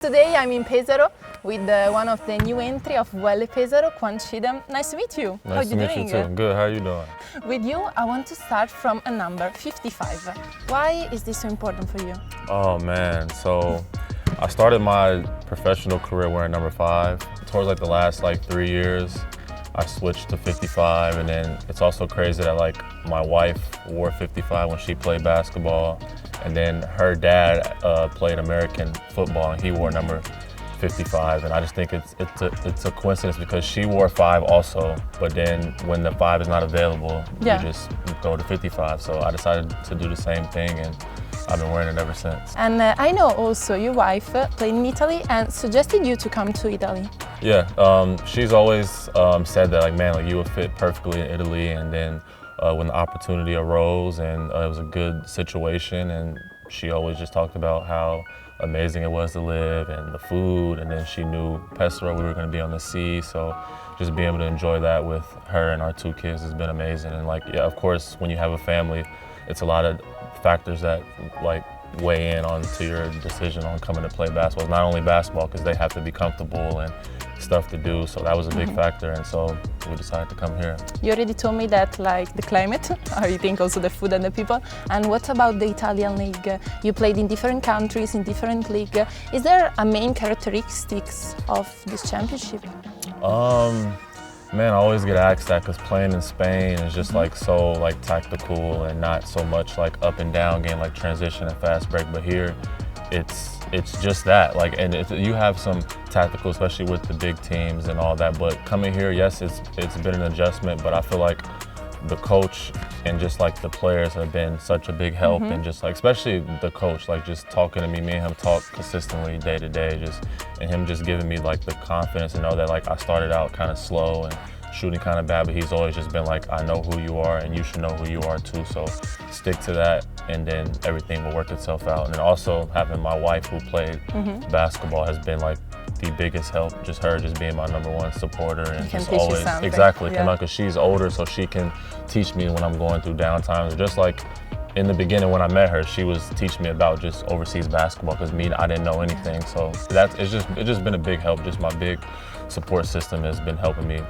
Today I'm in Pesaro with one of the new entry of Vuelle Pesaro, Quan Chidem. Nice to meet you. Nice to meet you too. Good, how are you doing? With you, I want to start from a number, 55. Why is this so important for you? Oh man, so I started my professional career wearing number 5. Towards the last 3 years, I switched to 55, and then it's also crazy that my wife wore 55 when she played basketball, and then her dad played American football and he wore number 55, and I just think it's a coincidence because she wore 5 also, but then when the 5 is not available, you just go to 55. So I decided to do the same thing, and I've been wearing it ever since. And I know also your wife played in Italy and suggested you to come to Italy. Yeah, she's always said that man, you would fit perfectly in Italy, and then when the opportunity arose and it was a good situation, and she always just talked about how amazing it was to live and the food, and then she knew Pesaro, we were going to be on the sea, so just being able to enjoy that with her and our 2 kids has been amazing. And yeah, of course, when you have a family, it's a lot of factors that weigh in onto your decision on coming to play basketball. It's not only basketball, because they have to be comfortable and stuff to do, so that was a big factor, and so we decided to come here. You already told me that the climate, or you think also the food and the people. And what about the Italian league? You played in different countries, in different league. Is there a main characteristics of this championship? Man, I always get asked that because playing in Spain is just so tactical and not so much up and down game, transition and fast break. But here, it's just that. And you have some tactical, especially with the big teams and all that. But coming here, yes, it's been an adjustment. But I feel like the coach and just the players have been such a big help, and just especially the coach, just talking to me and him talk consistently day to day, and him just giving me the confidence to know that I started out kind of slow and shooting kind of bad, but he's always just been I know who you are and you should know who you are too, so stick to that, and then everything will work itself out. And then also having my wife who played basketball has been the biggest help, just her just being my #1 supporter, and just always because she's older, so she can teach me when I'm going through downtimes. Just in the beginning when I met her, she was teaching me about just overseas basketball, because I didn't know anything. So it's just been a big help. Just my big support system has been helping me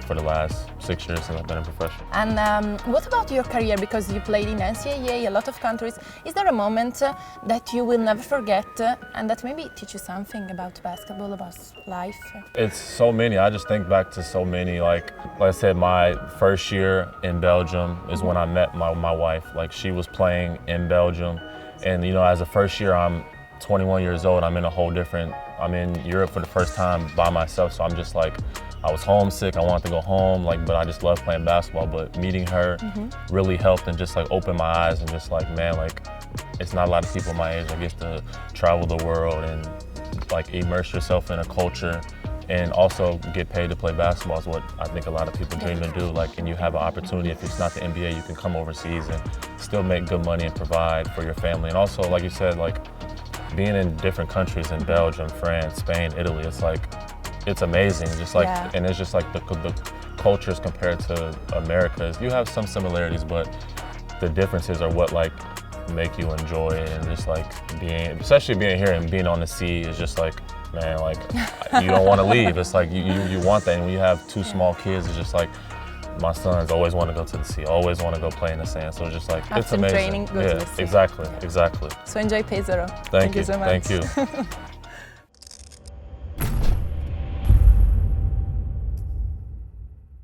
for the last 6 years since I've been a professional. And what about your career? Because you played in NCAA, a lot of countries. Is there a moment that you will never forget and that maybe teach you something about basketball, about life? It's so many. I just think back to so many. Like I said, my first year in Belgium is when I met my wife. She was playing in Belgium, and as a first year, I'm 21 years old. I'm in Europe for the first time by myself, so I'm just I was homesick, I wanted to go home, but I just love playing basketball. But meeting her really helped, and just opened my eyes, and just man, it's not a lot of people my age that get to travel the world and immerse yourself in a culture, and also get paid to play basketball is what I think a lot of people dream to do. And you have an opportunity, if it's not the NBA, you can come overseas and still make good money and provide for your family. And also, like you said, being in different countries, in Belgium, France, Spain, Italy, it's amazing. And it's just the cultures compared to America. You have some similarities, but the differences are what make you enjoy it. And just especially being here and being on the sea is just man, you don't want to leave. It's you want that. And when you have 2 small kids, it's just my sons always want to go to the sea, always want to go play in the sand. So it's just it's amazing. Training, go to the sea. Exactly. So enjoy Pesaro. Thank you so much. Thank you.